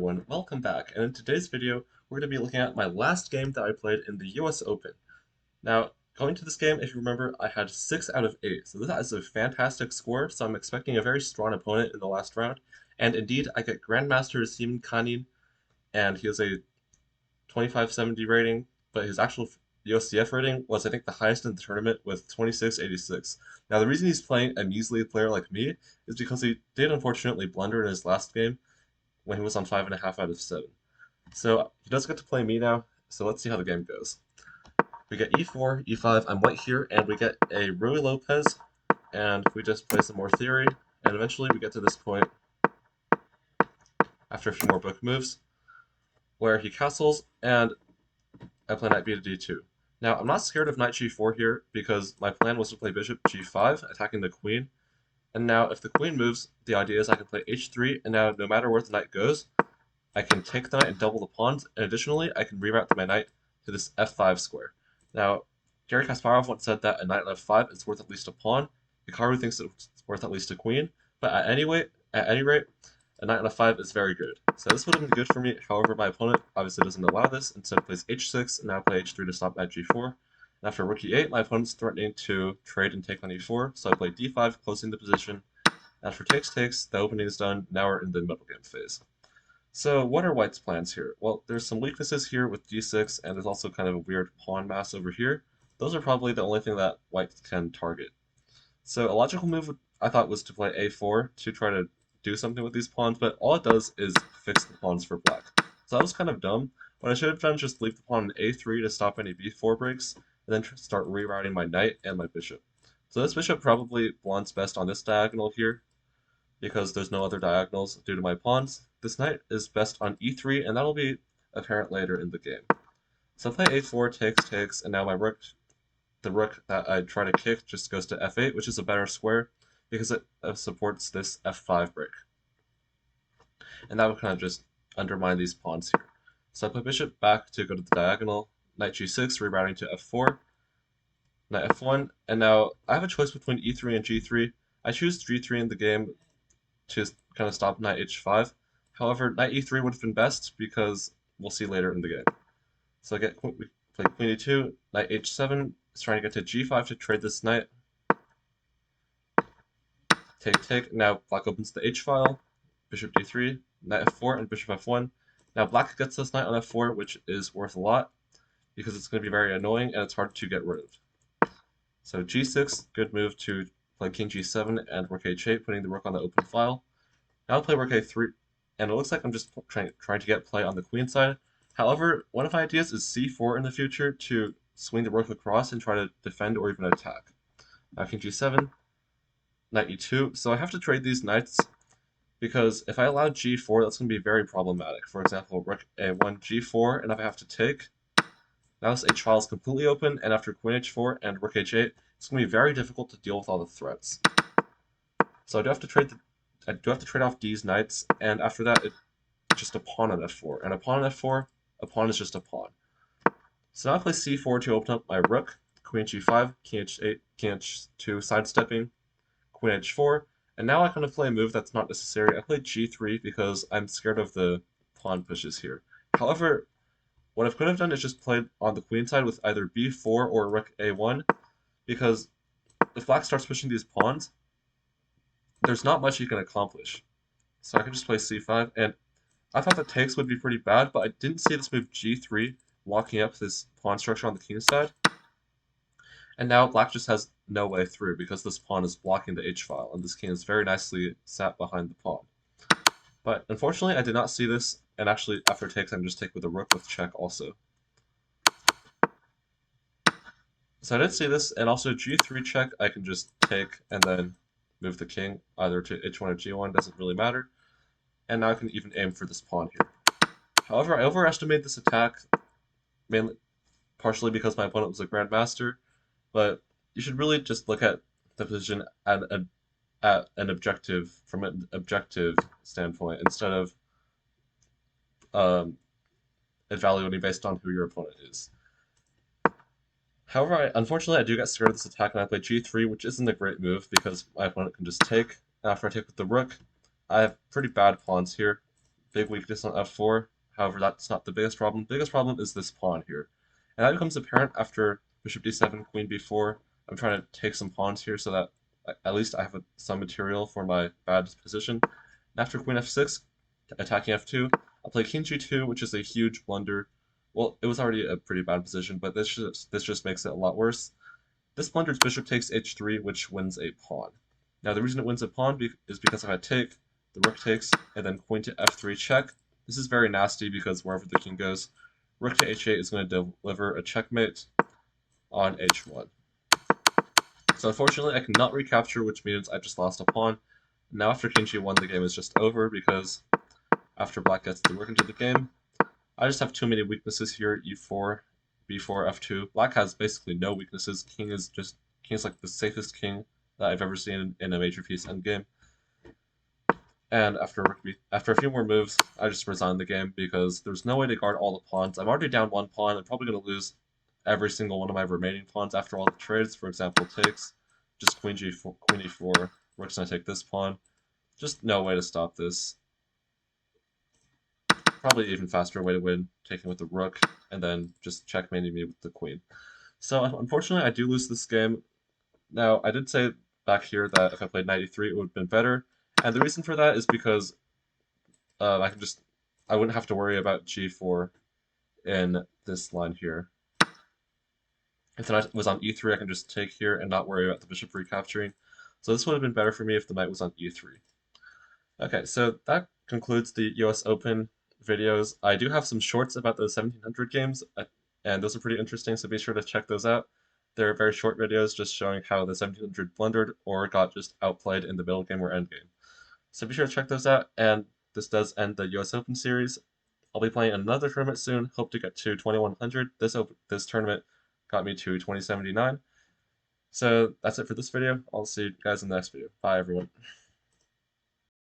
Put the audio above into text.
everyone, welcome back, and in today's video we're going to be looking at my last game that I played in the US Open. Now, going to this game, if you remember, I had 6 out of 8, so this is a fantastic score, so I'm expecting a very strong opponent in the last round, and indeed I get Grandmaster Simen Kanin, and he has a 2570 rating, but his actual USCF rating was I think the highest in the tournament with 2686. Now the reason he's playing a measly player like me is because he did unfortunately blunder in his last game, when he was on 5.5 out of 7. So he does get to play me now, so let's see how the game goes. We get e4, e5, I'm white here, and we get a Ruy Lopez, and we just play some more theory, and eventually we get to this point, after a few more book moves, where he castles, and I play knight b to d2. Now, I'm not scared of knight g4 here, because my plan was to play bishop g5, attacking the queen, and now if the queen moves, the idea is I can play h3, and now no matter where the knight goes, I can take the knight and double the pawns, and additionally, I can reroute my knight to this f5 square. Now, Garry Kasparov once said that a knight on f5 is worth at least a pawn. Hikaru thinks it's worth at least a queen, but at any rate, a knight on f5 is very good. So this would have been good for me, however, my opponent obviously doesn't allow this, instead plays h6, and now play h3 to stop knight g4. And after rook e8, my opponent's threatening to trade and take on e4, so I play d5, closing the position. After takes, the opening is done, now we're in the middle game phase. So what are White's plans here? Well, there's some weaknesses here with d6, and there's also kind of a weird pawn mass over here. Those are probably the only thing that White can target. So a logical move I thought was to play a4 to try to do something with these pawns, but all it does is fix the pawns for black. So that was kind of dumb. What I should have done is just leave the pawn on a3 to stop any b4 breaks, and then start rerouting my knight and my bishop. So this bishop probably belongs best on this diagonal here, because there's no other diagonals due to my pawns. This knight is best on e3, and that'll be apparent later in the game. So I play a4, takes, and now my rook, the rook that I try to kick, just goes to f8, which is a better square, because it supports this f5 break. And that would kind of just undermine these pawns here. So I put bishop back to go to the diagonal, knight g6, rerouting to f4, knight f1, and now I have a choice between e3 and g3. I choose g3 in the game to kind of stop knight h5. However, knight e3 would have been best because we'll see later in the game. So we play queen e2, knight h7 is trying to get to g5 to trade this knight. Take. Now black opens the h file, bishop d3, knight f4, and bishop f1. Now black gets this knight on f4, which is worth a lot because it's going to be very annoying and it's hard to get rid of. So g6, good move to play king g7 and rook h8, putting the rook on the open file. Now I'll play rook a3, and it looks like I'm just trying to get play on the queen side. However, one of my ideas is c4 in the future to swing the rook across and try to defend or even attack. Now king g7, knight e2. So I have to trade these knights because if I allow g4, that's going to be very problematic. For example, rook a1, g4, and if I have to take, now this h file is completely open, and after queen h4 and rook h8, it's going to be very difficult to deal with all the threats. So I do have to trade off these knights, and after that, it's just a pawn on f4. And a pawn on f4, a pawn is just a pawn. So now I play c4 to open up my rook, queen g5, king h8, king h2 sidestepping, queen h4, and now I kind of play a move that's not necessary. I play g3 because I'm scared of the pawn pushes here. However, what I could have done is just played on the queen side with either b4 or rook a1, because if black starts pushing these pawns, there's not much you can accomplish. So I can just play c5, and I thought that takes would be pretty bad, but I didn't see this move g3 locking up this pawn structure on the king side. And now black just has no way through because this pawn is blocking the h-file, and this king is very nicely sat behind the pawn. But unfortunately, I did not see this, and actually after takes, I'm just take with a rook with check also. So I did see this, and also g3 check, I can just take and then move the king either to h1 or g1, doesn't really matter. And now I can even aim for this pawn here. However, I overestimated this attack, mainly partially because my opponent was a grandmaster, but you should really just look at the position from an objective standpoint instead of evaluating based on who your opponent is. However, unfortunately, I do get scared of this attack, and I play g3, which isn't a great move because my opponent can just take. After I take with the rook, I have pretty bad pawns here big weakness on f4. However, that's not the biggest problem. The biggest problem is this pawn here. And that becomes apparent after bishop d7, queen b4. I'm trying to take some pawns here so that at least I have some material for my bad position. And after queen f6, attacking f2, I'll play king g2, which is a huge blunder. Well, it was already a pretty bad position, but this just makes it a lot worse. This blunders bishop takes h3, which wins a pawn. Now the reason it wins a pawn is because if I take, the rook takes, and then queen to f3 check. This is very nasty because wherever the king goes, rook to h8 is going to deliver a checkmate on h1. So unfortunately I cannot recapture, which means I just lost a pawn. Now after king g1 the game is just over because after black gets the rook into the game, I just have too many weaknesses here, e4, b4, f2. Black has basically no weaknesses. King is like the safest king that I've ever seen in a major piece endgame. And after a few more moves, I just resigned the game because there's no way to guard all the pawns. I'm already down one pawn. I'm probably going to lose every single one of my remaining pawns after all the trades. For example, takes, just queen g4, queen e4. Rook's going to take this pawn. Just no way to stop this. Probably even faster way to win, taking with the rook, and then just checkmating me with the queen. So unfortunately, I do lose this game. Now, I did say back here that if I played knight e3, it would have been better, and the reason for that is because I wouldn't have to worry about g4 in this line here. If the knight was on e3, I can just take here and not worry about the bishop recapturing. So this would have been better for me if the knight was on e3. Okay, so that concludes the US Open videos. I do have some shorts about the 1700 games, and those are pretty interesting, so be sure to check those out. They're very short videos just showing how the 1700 blundered or got just outplayed in the middle game or endgame. So be sure to check those out, and this does end the US Open series. I'll be playing another tournament soon, hope to get to 2100. This tournament got me to 2079. So that's it for this video. I'll see you guys in the next video. Bye, everyone.